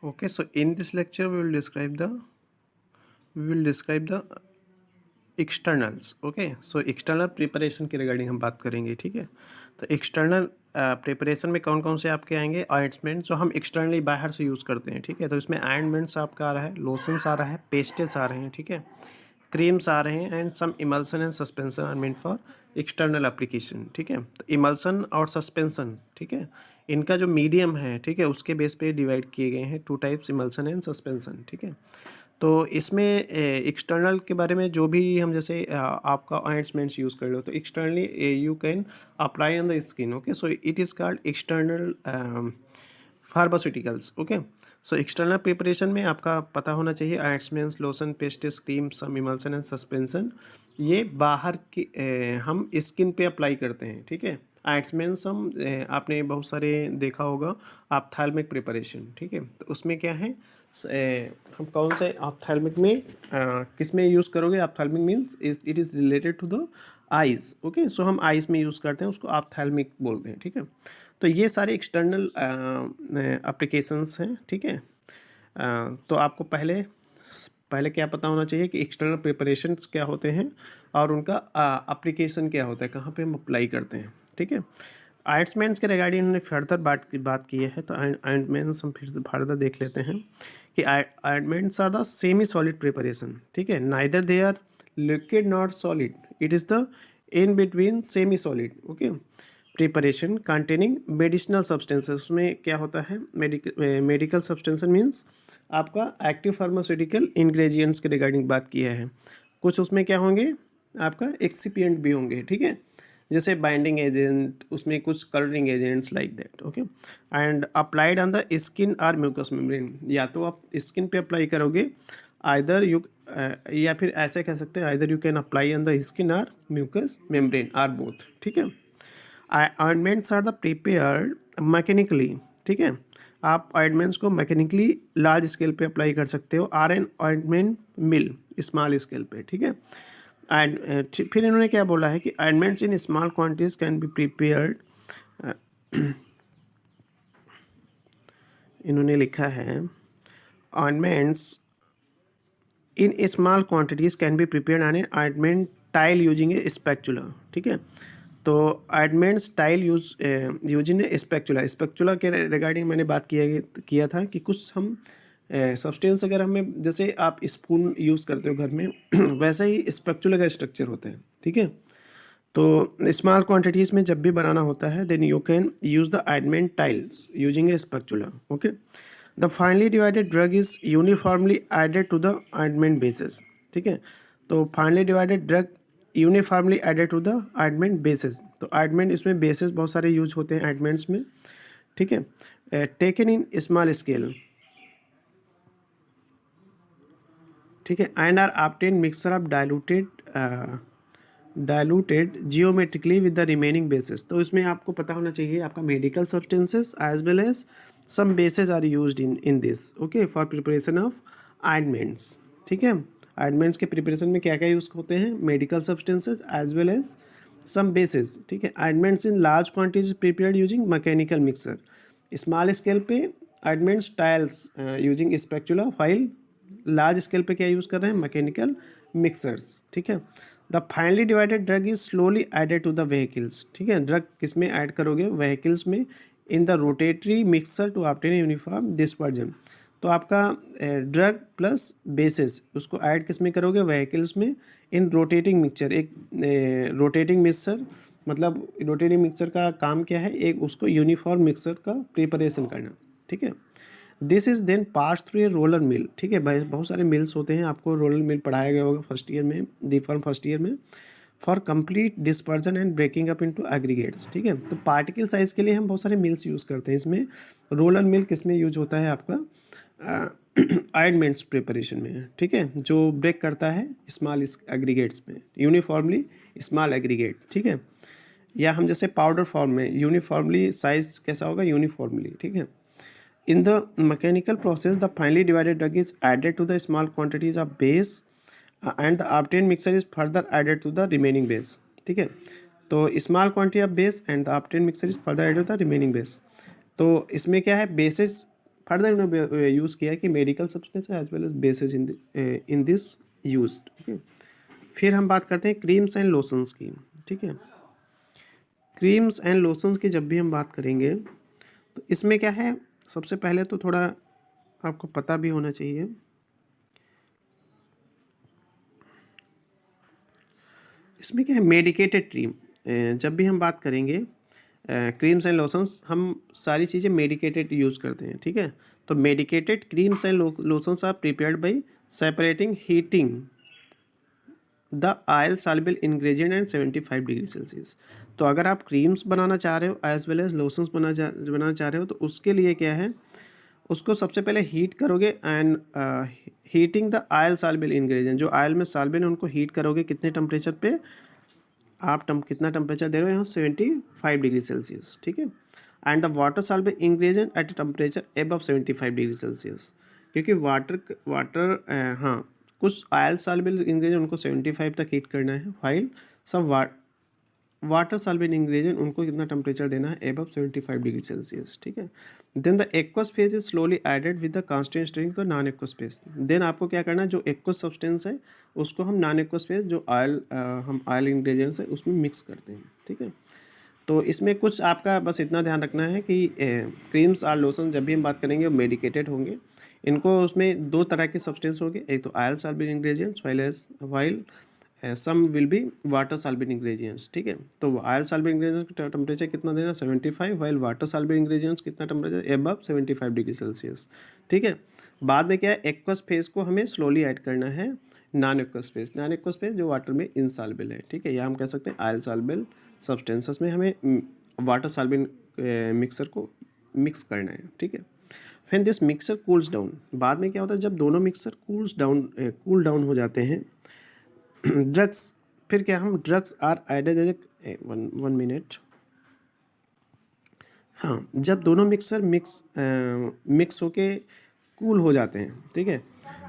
Okay, so in this lecture we will describe the externals. Okay, so external preparation के regarding हम बात करेंगे. ठीक है, तो एक्सटर्नल प्रिपरेशन में कौन कौन से आपके आएंगे ऑइंटमेंट जो हम एक्सटर्नली बाहर से यूज़ करते हैं. ठीक है, तो इसमें ऑइंटमेंट्स आपका आ रहा है, लोशंस आ रहा है, पेस्टेस आ रहे हैं. ठीक है, क्रीम्स आ रहे हैं and some emulsion and suspension are meant for external application. ठीक है, तो इमल्सन और सस्पेंशन, ठीक है, इनका जो मीडियम है, ठीक है, उसके बेस पे डिवाइड किए गए हैं two types, emulsion and suspension. ठीक है, तो इसमें एक्सटर्नल के बारे में जो भी हम जैसे आपका ऑइंटमेंट्स यूज़ कर लो तो externally you can apply on the skin. Okay, so it is called external pharmaceuticals. Okay, so external preparation में आपका पता होना चाहिए ointments, lotion, pastes, cream, some emulsion and suspension, ये बाहर की हम स्किन पे अप्लाई करते हैं. ठीक है, ऑइंटमेंट्स हम आपने बहुत सारे देखा होगा ऑप्थेल्मिक प्रिपरेशन. ठीक है, तो उसमें क्या है, हम कौन से ऑप्थेल्मिक में किस में यूज़ करोगे. Ophthalmic means it is related to the eyes. Okay, so हम आइज़ में यूज़ करते हैं, उसको ऑप्थेल्मिक बोलते हैं. ठीक है, तो ये सारे एक्सटर्नल एप्लीकेशंस हैं. ठीक है, तो आपको पहले पहले क्या पता होना चाहिए कि एक्सटर्नल प्रिपरेशंस क्या होते हैं और उनका एप्लीकेशन क्या होता है, कहाँ पे हम अप्लाई करते हैं. ठीक है, ऑइंटमेंट्स के रिगार्डिंग उन्होंने फर्दर बात की है, तो ऑइंटमेंट्स हम फिर से फर्दर देख लेते हैं कि ointments are the semi solid preparation. ठीक है, neither they are liquid not solid, it is the in between semi solid. Okay, preparation containing medicinal substances. उसमें क्या होता है, मेडिकल सब्सटेंस मीन्स आपका एक्टिव फार्मास्यूटिकल इंग्रेडिएंट्स के रिगार्डिंग बात किया है. कुछ उसमें क्या होंगे, आपका एक्सिपिएंट भी होंगे. ठीक है, जैसे बाइंडिंग एजेंट, उसमें कुछ colouring agents like that. Okay, and applied on the skin or mucous membrane, या तो आप स्किन पे अप्लाई करोगे आइदर यू, या फिर ऐसे कह सकते हैं either you can apply on the skin or mucous membrane or both. ठीक है, ointments are the prepared mechanically. ठीक है, आप ऑइंटमेंट्स को मैकेनिकली लार्ज स्केल पे अप्लाई कर सकते हो. Or an ointment mill small scale पे. ठीक है, एंड फिर इन्होंने क्या बोला है कि ointments in small quantities can be prepared. इन्होंने लिखा है ointments in small quantities can be prepared on A ointment tile using a spatula. ठीक है, तो ointments tile using a spatula. Spatula के रिगार्डिंग मैंने बात किया था कि कुछ हम सब्सटेंस अगर हमें, जैसे आप स्पून यूज़ करते हो घर में वैसे ही स्पैचुला का स्ट्रक्चर होता है. ठीक है, तो स्मॉल क्वांटिटीज़ में जब भी बनाना होता है then you can use the ointment tiles using a spatula. Okay, the finely divided drug is uniformly added to the ointment basis. ठीक है, तो finely divided drug uniformly added to the ointment basis. तो ointment इसमें basis बहुत सारे use होते हैं ointments में. ठीक है, टेकन इन स्मॉल स्केल. ठीक है, and are obtain mixture of diluted geometrically with the remaining basis. तो इसमें आपको पता होना चाहिए आपका medical substances as well as some basis are used in this. Okay, for preparation of ointments. ठीक है, ऑइंटमेंट्स के प्रिपरेशन में क्या क्या यूज़ होते हैं, medical substances as well as some bases. ठीक है, ointments in large quantities prepared using mechanical mixer. Small scale पे ointments tiles using spatula, while large scale पे क्या यूज़ कर रहे हैं, मैकेनिकल मिक्सर्स. ठीक है, the finely divided drug is slowly added to the vehicles. ठीक है, ड्रग किस में ऐड करोगे, व्हीकल्स में, in the rotatory mixer to obtain uniform dispersion. तो आपका ड्रग प्लस बेसिस उसको ऐड किस में करोगे, व्हीकल्स में, इन रोटेटिंग मिक्सचर. एक रोटेटिंग मिक्सर मतलब रोटेटिंग मिक्सचर का काम क्या है, एक उसको यूनिफॉर्म मिक्सर का प्रिपरेशन करना. ठीक है, this is then pass through a roller mill. ठीक है भाई, बहुत सारे मिल्स होते हैं, आपको रोलर मिल पढ़ाया गया होगा फर्स्ट ईयर में, डी फॉर्म फर्स्ट ईयर में, for complete dispersion and breaking up into aggregates. ठीक है, तो पार्टिकल साइज के लिए हम बहुत सारे मिल्स यूज़ करते हैं. इसमें रोलर मिल किस में यूज होता है, आपका ऑइंटमेंट्स प्रिपरेशन में. ठीक है, जो ब्रेक करता है स्मॉल एग्रीगेट्स में, यूनिफॉर्मली स्मॉल एग्रीगेट. ठीक है, या हम जैसे पाउडर फॉर्म में यूनिफॉर्मली साइज कैसा होगा, यूनिफॉर्मली. ठीक है, in the mechanical process the finely divided drug is added to the small quantities of base and the obtained mixture is further added to the remaining base. ठीक है, तो small quantity of base and the obtained mixture is further added to the remaining base. तो इसमें क्या है, basis further उन्होंने use किया कि medical substance as well as basis in this use. ठीक है, फिर हम बात करते हैं क्रीम्स एंड लोशंस की। ठीक है, क्रीम्स एंड लोशंस की जब भी हम बात करेंगे तो इसमें क्या है, सबसे पहले तो थोड़ा आपको पता भी होना चाहिए। इसमें क्या है, मेडिकेटेड क्रीम। जब भी हम बात करेंगे क्रीम्स एंड लोशंस, हम सारी चीज़ें मेडिकेटेड यूज़ करते हैं। ठीक है, तो medicated creams and lotions are prepared by separating heating the oil soluble ingredient and 75 degree Celsius. तो अगर आप क्रीम्स बनाना चाह रहे हो एज वेल एज लोशंस बनाना चाह रहे हो तो उसके लिए क्या है, उसको सबसे पहले हीट करोगे and heating the oil soluble ingredient, जो ऑयल में सॉल्वेंट है उनको हीट करोगे कितने टेम्परेचर पे, आप कितना टेम्परेचर दे रहे हो यहाँ 75 डिग्री सेल्सियस। ठीक है, and the water solvent ingredient at temperature above 75 degree Celsius, क्योंकि वाटर हाँ कुछ ऑयल सॉल्युबल इंग्रेडिएंट उनको 75 तक हीट करना है, फाइल सब वाटर सॉल्वेंट इंग्रेडिएंट उनको कितना टेम्परेचर देना है, एबव 75 डिग्री सेल्सियस। ठीक है, then the aqueous phase is slowly added with the constant strength the non aqueous phase. Then आपको क्या करना है, जो एक्वस सब्सटेंस है उसको हम नॉन एक्वस फेज जो हम ऑयल इंग्रेडिएंट्स है उसमें मिक्स करते हैं। ठीक है, तो इसमें कुछ आपका बस इतना ध्यान रखना है कि क्रीम्स और लोशन जब भी हम बात करेंगे वो मेडिकेटेड होंगे। इनको उसमें दो तरह के सब्सटेंस होंगे, एक तो oil solvent ingredients while some will be water solvent ingredients. ठीक है, तो ऑयल सॉल्वेंट इंग्रेडिएंट्स का टेम्परेचर कितना देना 75, वाइल वाटर सॉल्वेंट इंग्रेडिएंट्स कितना टेम्परेचर एबव 75 डिग्री सेल्सियस। ठीक है, बाद में क्या है, एक्वस फेज को हमें स्लोली ऐड करना है नॉन एक्वस फेज जो वाटर में इनसॉल्युबल है। ठीक है, या हम कह सकते हैं ऑयल सॉल्वेबल सब्सटेंसेस में हमें वाटर सॉल्वेंट मिक्सर को मिक्स करना है। ठीक है, फिर दिस मिक्सर कूल्स डाउन, बाद में क्या होता है जब दोनों मिक्सर कूल डाउन हो जाते हैं ड्रग्स, फिर क्या हम drugs are added, one minute, हाँ जब दोनों मिक्सर मिक्स होके कूल हो जाते हैं, ठीक है,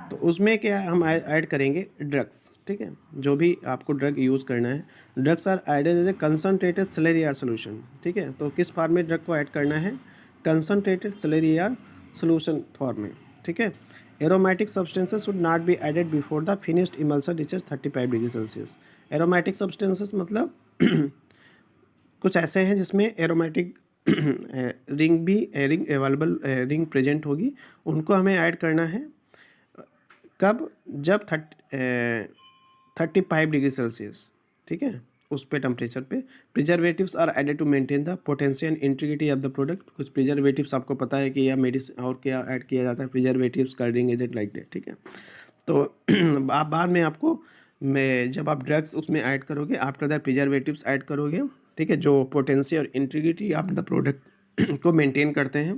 तो उसमें क्या हम ऐड करेंगे ड्रग्स। ठीक है, जो भी आपको ड्रग यूज़ करना है, drugs are added as a concentrated slurry or solution. ठीक है, तो किस फॉर्म में ड्रग को ऐड करना है, concentrated slurry or solution form में। ठीक है, aromatic substances should not be added before the finished emulsion reaches 35 degree Celsius. Aromatic substances मतलब कुछ ऐसे हैं जिसमें aromatic ring available ring present होगी, उनको हमें ऐड करना है कब, जब 35 डिग्री सेल्सियस। ठीक है, उस पे टेम्परेचर पे preservatives are added to maintain the potential integrity of the product. कुछ प्रिजर्वेटिव्स आपको पता है कि या मेडिसिन और क्या ऐड किया जाता है, preservatives, colouring agent like that. ठीक है, तो आप बाद में आपको जब आप ड्रग्स उसमें ऐड करोगे, आफ्टर दैट प्रिजर्वेटिव्स ऐड करोगे। ठीक है, जो पोटेंशियल और इंटीग्रिटी ऑफ द प्रोडक्ट को मेंटेन करते हैं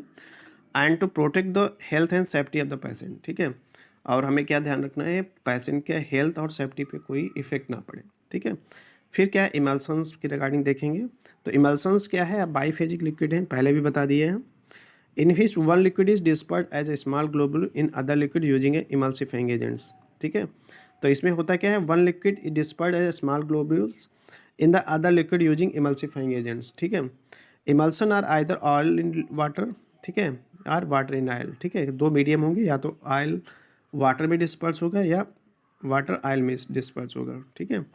and to protect the health and safety of the patient. ठीक है, और हमें क्या ध्यान रखना है, पेशेंट के हेल्थ और सेफ्टी पे कोई इफेक्ट ना पड़े। ठीक है, फिर क्या है, इमल्सन्स की रिगार्डिंग देखेंगे। तो इमल्सन्स क्या है, बाइफेजिक लिक्विड है, पहले भी बता दिए हैं। In which one liquid is dispersed as a small globule in other liquid using a emulsifying agents. ठीक है, तो इसमें होता क्या है, one liquid is dispersed as a small globules in the other liquid using emulsifying agents. ठीक है, emulsion are either oil in water, ठीक है, आर वाटर इन ऑयल। ठीक है, दो मीडियम होंगे, या तो ऑयल वाटर में डिस्पर्स होगा या वाटर ऑयल में डिस्पर्स होगा। ठीक है,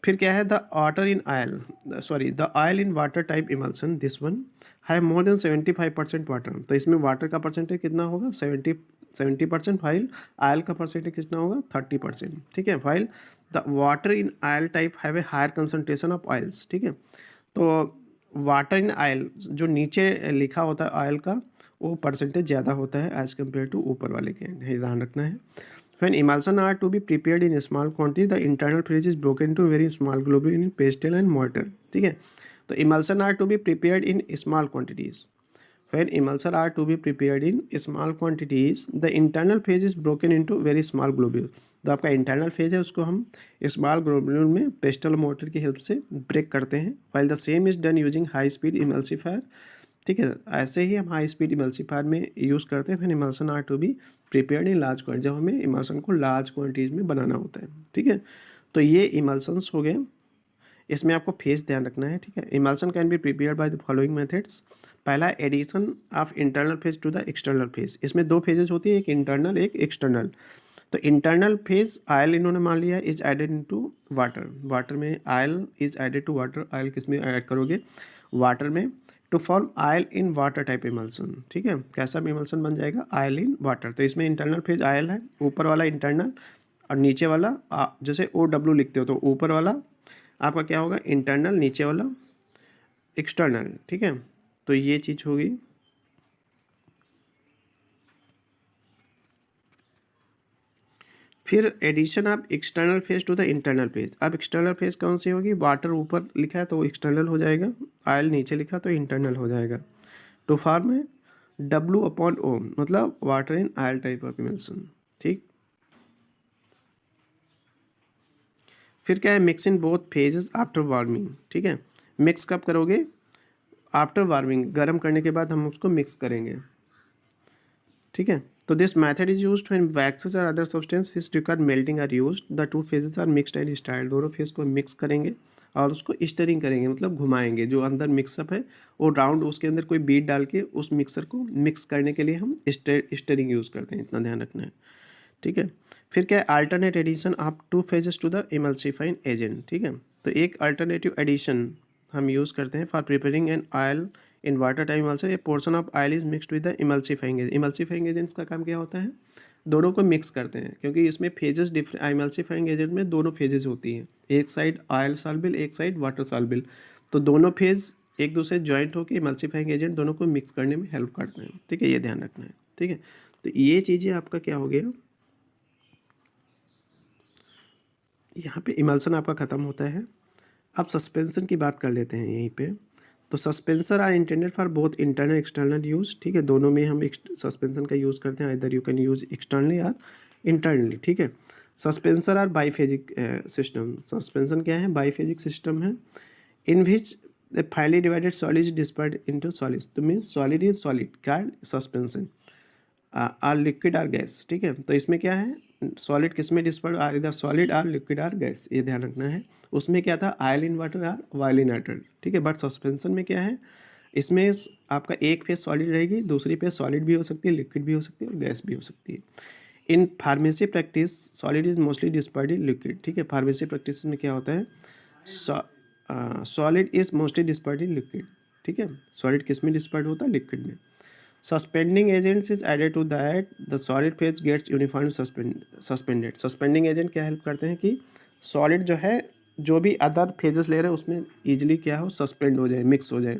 फिर क्या है, the water in oil the oil in water type emulsion, this one है मोर देन 75% वाटर। तो इसमें वाटर का परसेंटेज कितना होगा 70%, फाइल ऑयल का परसेंटेज कितना होगा 30%। ठीक है, while the water in oil type have a higher concentration of oils. ठीक है, तो वाटर इन ऑयल जो नीचे लिखा होता है ऑयल का, वो परसेंटेज ज़्यादा होता है एज़ कम्पेयर टू ऊपर वाले के, ध्यान रखना है। When emulsion are to be prepared in a small quantity, the internal phase is broken into very small globules in pestle and mortar. ठीक है, तो emulsion are to be prepared in small quantities. When emulsion are to be prepared in small quantities, the internal phase is broken into very small globules. तो आपका internal phase है उसको हम small globule में pastel motor की help से break करते हैं, while the same is done using high speed emulsifier. ठीक है, ऐसे ही हम हाई स्पीड इमल्सिफायर में यूज़ करते हैं। फिर emulsion are to be prepared in large quantity, जब हमें इमल्सन को लार्ज क्वान्टिटीज़ में बनाना होता है। ठीक है, तो ये इमल्सन्स हो गए, इसमें आपको फेज ध्यान रखना है। ठीक है, emulsion can be prepared by the following methods. पहला addition of internal phase to the external phase, इसमें दो फेजेस होती है, एक इंटरनल एक एक्सटर्नल। तो इंटरनल फेज आयल इन्होंने मान लिया is added into water, water में oil is added to water, oil किस में ऐड करोगे, वाटर में, to form oil in water type emulsion. ठीक है, कैसा इमल्सन बन जाएगा, आयल इन वाटर। तो इसमें इंटरनल फेज आयल है, ऊपर वाला इंटरनल और नीचे वाला जैसे OW लिखते हो तो ऊपर वाला आपका क्या होगा इंटरनल, नीचे वाला एक्सटर्नल। ठीक है, तो ये चीज़ होगी। फिर addition of external phase to the internal phase. अब एक्सटर्नल फेज कौन सी होगी, वाटर ऊपर लिखा है तो एक्सटर्नल हो जाएगा, आयल नीचे लिखा तो इंटरनल हो जाएगा। टू फॉर्म है W/O, मतलब water in oil type of emulsion. ठीक, फिर क्या है, mix in both phases after warming. ठीक है, मिक्स कब करोगे, आफ्टर वार्मिंग, गर्म करने के बाद हम उसको मिक्स करेंगे। ठीक है, तो this method is used when waxes और other substance which require melting are used, the two phases are mixed and styled. दोनों फेज को मिक्स करेंगे और उसको स्टरिंग करेंगे, मतलब घुमाएंगे, जो अंदर मिक्सअप है वो राउंड उसके अंदर कोई बीट डाल के उस मिक्सर को मिक्स करने के लिए हम स्टरिंग यूज़ करते हैं, इतना ध्यान रखना है। ठीक है, फिर क्या है, alternate addition of two phases to the emulsifying agent. ठीक है, तो एक अल्टरनेटिव एडिशन हम यूज़ करते हैं for preparing an oil in water time emulsion, A portion of oil is mixed with the emulsifying agent. Emulsifying agents का काम क्या होता है, दोनों को मिक्स करते हैं, क्योंकि इसमें फेजेस डिफरेंट, इमल्सिफाइंग एजेंट में दोनों फेजेस होती हैं, एक साइड ऑयल सॉल्युबल एक साइड वाटर सॉल्युबल, तो दोनों फेज एक दूसरे ज्वाइंट होकर इमल्सिफाइंग एजेंट दोनों को मिक्स करने में हेल्प करते हैं। ठीक है, ये ध्यान रखना है। ठीक है, तो ये चीज़ें आपका क्या हो गया, यहाँ पे इमल्सन आपका ख़त्म होता है। अब सस्पेंशन की बात कर लेते हैं यहीं पे। तो suspensor are intended for both internal external use. ठीक है, दोनों में हम सस्पेंशन का यूज़ करते हैं, either you can use externally और इंटरनली। ठीक है, suspensions are biphasic system. Suspension क्या है, बाईफेजिक सिस्टम है, in which the finely divided solid is dispersed into solids. तो मीन्स सॉलिड इज सॉलिड का suspension, or liquid or gas. ठीक है, तो इसमें क्या है, सॉलिड किस में डिस्पर्ड, इधर solid or liquid or gas, ये ध्यान रखना है। उसमें क्या था, oil in water or oil in water. ठीक है, बट सस्पेंशन में क्या है, इसमें आपका एक फेज सॉलिड रहेगी, दूसरी फेज सॉलिड भी हो सकती है, लिक्विड भी हो सकती है और गैस भी हो सकती है। In pharmacy practice solid is mostly dispersed in liquid. ठीक है, फार्मेसी प्रैक्टिस में क्या होता है, solid is mostly dispersed in liquid. ठीक है, सॉलिड किस में डिस्पर्ड होता है, लिक्विड में। Suspending agents is added to that the solid phase gets uniform suspended. Suspending agent क्या हेल्प करते हैं कि सॉलिड जो है, जो भी अदर फेजेस ले रहे हैं उसमें ईजिली क्या हो, सस्पेंड हो जाए, मिक्स हो जाए।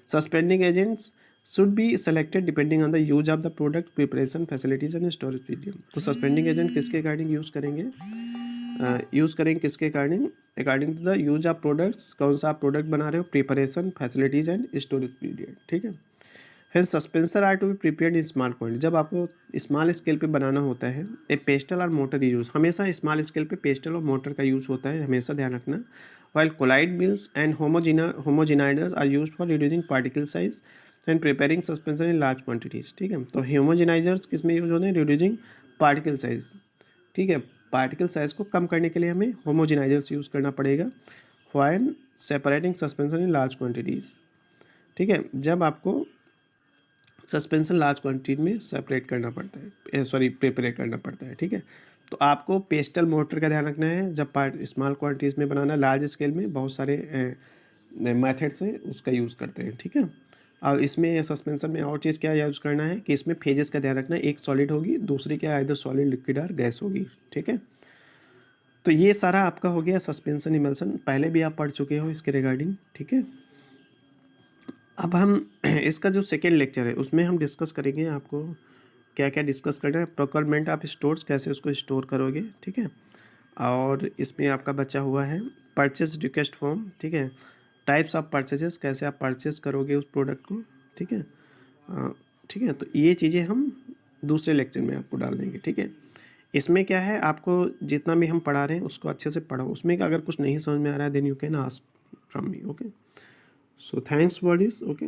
Suspending agents should be selected depending on the use of the product, preparation facilities and storage period. तो सस्पेंडिंग एजेंट किसके अकॉर्डिंग यूज़ करेंगे, किसके according to the use of products, कौन सा आप प्रोडक्ट बना रहे हो, preparation facilities and storage period. ठीक है, फिर suspensor are to be prepared in small quantity. जब आपको स्मॉल स्केल पे बनाना होता है, ए पेस्टल और मोटर यूज़, हमेशा स्मॉल स्केल पे पेस्टल और मोटर का यूज़ होता है, हमेशा ध्यान रखना। While colloid mills and homogenisers are used for reducing particle size and preparing suspension in large quantities. ठीक है, तो होमोजेनाइजर्स किस में यूज होते हैं, रिड्यूसिंग पार्टिकल साइज। ठीक है, पार्टिकल साइज को कम करने के लिए हमें होमोजेनाइजर्स यूज़ करना पड़ेगा, while separating suspension in large quantities. ठीक है, जब आपको सस्पेंशन लार्ज क्वांटिटी में सेपरेट करना पड़ता है, प्रिपेयर करना पड़ता है। ठीक है, तो आपको पेस्टल मोटर का ध्यान रखना है, जब स्मॉल क्वांटिटीज़ में बनाना, लार्ज स्केल में बहुत सारे मेथड्स हैं उसका यूज़ करते हैं। ठीक है, और इसमें सस्पेंशन में और चीज़ क्या यूज़ करना है कि इसमें फेजेस का ध्यान रखना है, एक सॉलिड होगी, दूसरी क्या है, इधर सॉलिड लिक्विड और गैस होगी। ठीक है, तो ये सारा आपका हो गया सस्पेंशन इमल्सन, पहले भी आप पढ़ चुके हो इसके रिगार्डिंग। ठीक है, अब हम इसका जो सेकेंड लेक्चर है उसमें हम डिस्कस करेंगे आपको क्या क्या डिस्कस करना है, प्रोक्योरमेंट ऑफ स्टोर्स, कैसे उसको स्टोर करोगे। ठीक है, और इसमें आपका बचा हुआ है परचेज रिक्वेस्ट फॉर्म। ठीक है, टाइप्स ऑफ परचेजेस, कैसे आप परचेज करोगे उस प्रोडक्ट को। ठीक है, ठीक है, तो ये चीज़ें हम दूसरे लेक्चर में आपको डाल देंगे। ठीक है, इसमें क्या है, आपको जितना भी हम पढ़ा रहे हैं उसको अच्छे से पढ़ो, उसमें अगर कुछ नहीं समझ में आ रहा है then you can ask from me. Okay, so thanks for this. Okay.